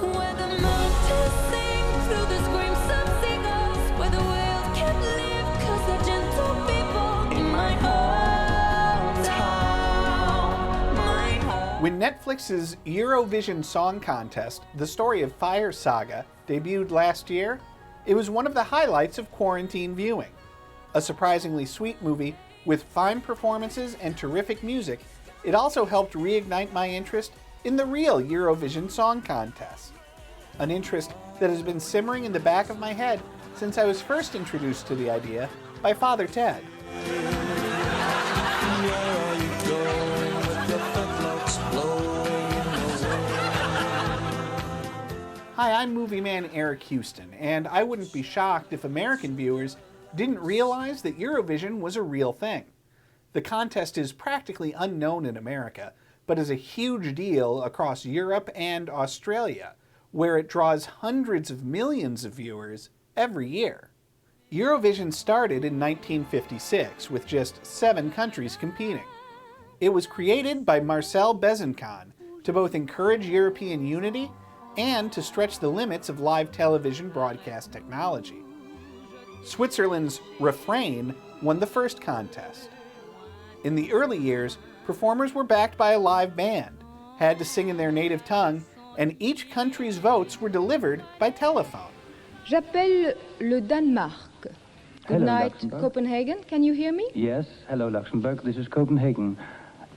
Where the mountains sing through the screams of seagulls, where the world can't live 'cause they're gentle people in my hometown, my home. When Netflix's Eurovision Song Contest, The Story of Fire Saga, debuted last year, it was one of the highlights of quarantine viewing. A surprisingly sweet movie with fine performances and terrific music, it also helped reignite my interest in the real Eurovision Song Contest. An interest that has been simmering in the back of my head since I was first introduced to the idea by Father Ted. Hi, I'm movie man Eric Houston, and I wouldn't be shocked if American viewers didn't realize that Eurovision was a real thing. The contest is practically unknown in America, but is a huge deal across Europe and Australia, where it draws hundreds of millions of viewers every year. Eurovision started in 1956 with just 7 countries competing. It was created by Marcel Bezenkan to both encourage European unity and to stretch the limits of live television broadcast technology. Switzerland's Refrain won the first contest. In the early years, performers were backed by a live band, had to sing in their native tongue, and each country's votes were delivered by telephone. J'appelle le Danemark. Good Hello, night, Luxembourg. Copenhagen. Can you hear me? Yes, hello Luxembourg, this is Copenhagen.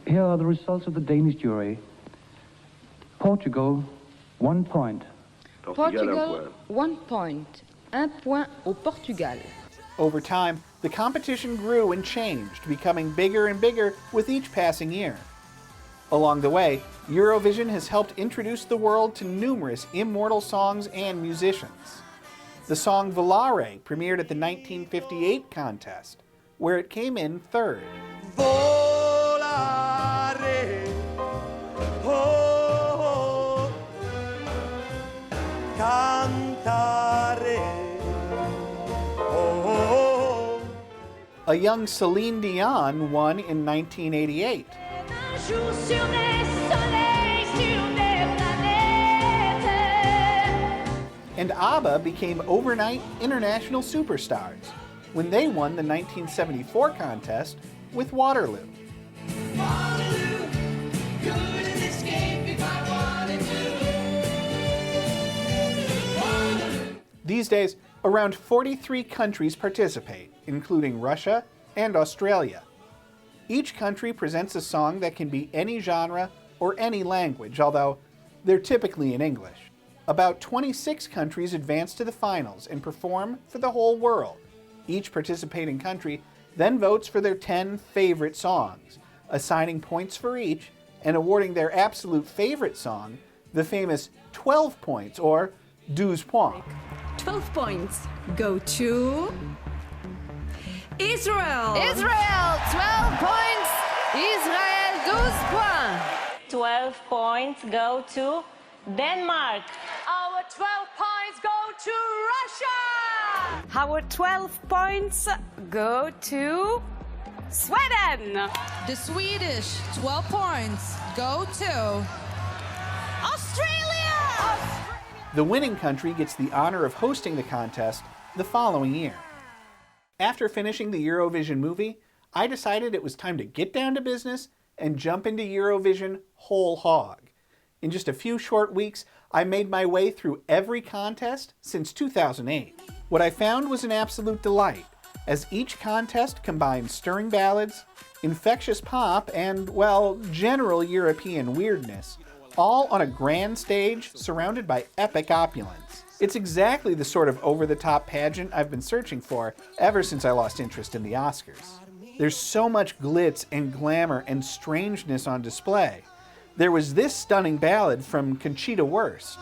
Here are the results of the Danish jury. Portugal, 1 point. Portugal, 1 point. 1 point au Portugal. Over time, the competition grew and changed, becoming bigger and bigger with each passing year. Along the way, Eurovision has helped introduce the world to numerous immortal songs and musicians. The song Volare premiered at the 1958 contest, where it came in third. Volare, oh, cantare, oh. A young Celine Dion won in 1988. And ABBA became overnight international superstars when they won the 1974 contest with Waterloo. These days, around 43 countries participate, including Russia and Australia. Each country presents a song that can be any genre or any language, although they're typically in English. About 26 countries advance to the finals and perform for the whole world. Each participating country then votes for their 10 favorite songs, assigning points for each and awarding their absolute favorite song the famous 12 points, or 12 points. 12 points go to Israel. Israel, 12 points. Israel, 12 points. 12 points go to Denmark. Our 12 points go to Russia. Our 12 points go to Sweden. The Swedish 12 points go to Australia. The winning country gets the honor of hosting the contest the following year. After finishing the Eurovision movie, I decided it was time to get down to business and jump into Eurovision whole hog. In just a few short weeks, I made my way through every contest since 2008. What I found was an absolute delight, as each contest combined stirring ballads, infectious pop, and, well, general European weirdness, all on a grand stage surrounded by epic opulence. It's exactly the sort of over-the-top pageant I've been searching for ever since I lost interest in the Oscars. There's so much glitz and glamour and strangeness on display. There was this stunning ballad from Conchita Wurst.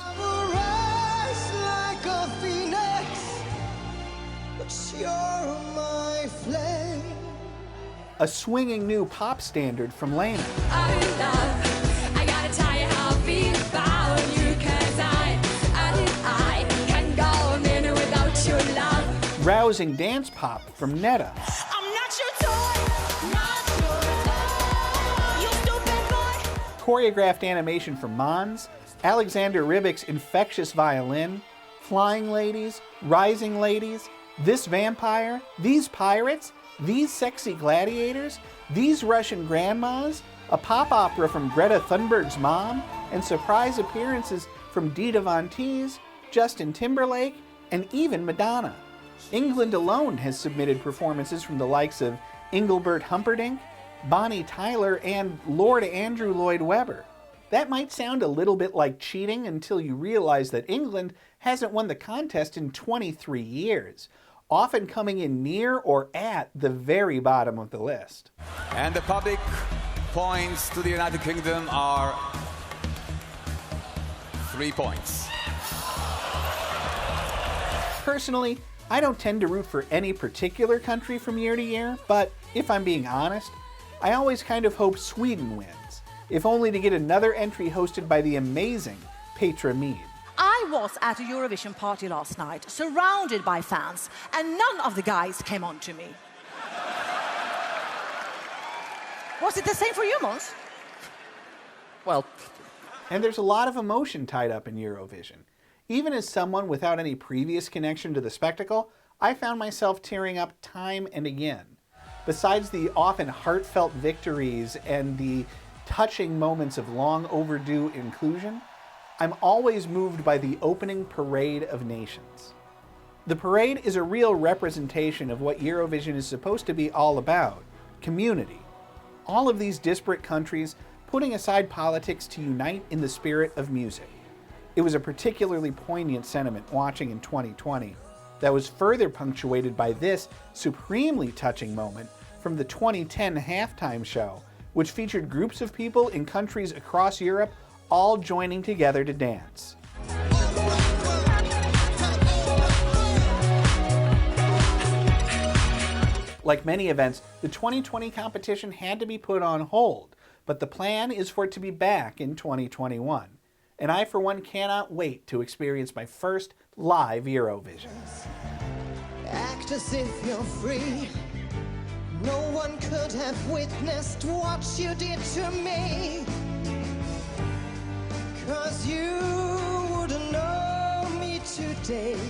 A swinging new pop standard from Lena. Rousing dance pop from Netta. Choreographed animation from Mons, Alexander Rybak's infectious violin, flying ladies, rising ladies, this vampire, these pirates, these sexy gladiators, these Russian grandmas, a pop opera from Greta Thunberg's mom, and surprise appearances from Dita Von Teese, Justin Timberlake, and even Madonna. England alone has submitted performances from the likes of Engelbert Humperdinck, Bonnie Tyler, and Lord Andrew Lloyd Webber. That might sound a little bit like cheating until you realize that England hasn't won the contest in 23 years, often coming in near or at the very bottom of the list. And the public points to the United Kingdom are 3 points. Personally, I don't tend to root for any particular country from year to year, but if I'm being honest, I always kind of hope Sweden wins, if only to get another entry hosted by the amazing Petra Mede. I was at a Eurovision party last night, surrounded by fans, and none of the guys came on to me. Was it the same for you, Måns? Well, and there's a lot of emotion tied up in Eurovision. Even as someone without any previous connection to the spectacle, I found myself tearing up time and again. Besides the often heartfelt victories and the touching moments of long overdue inclusion, I'm always moved by the opening Parade of Nations. The parade is a real representation of what Eurovision is supposed to be all about: community. All of these disparate countries putting aside politics to unite in the spirit of music. It was a particularly poignant sentiment watching in 2020 that was further punctuated by this supremely touching moment from the 2010 halftime show, which featured groups of people in countries across Europe all joining together to dance. Like many events, the 2020 competition had to be put on hold, but the plan is for it to be back in 2021. And I, for one, cannot wait to experience my first live Eurovision. Act as if you're free. No one could have witnessed what you did to me. 'Cause you wouldn't know me today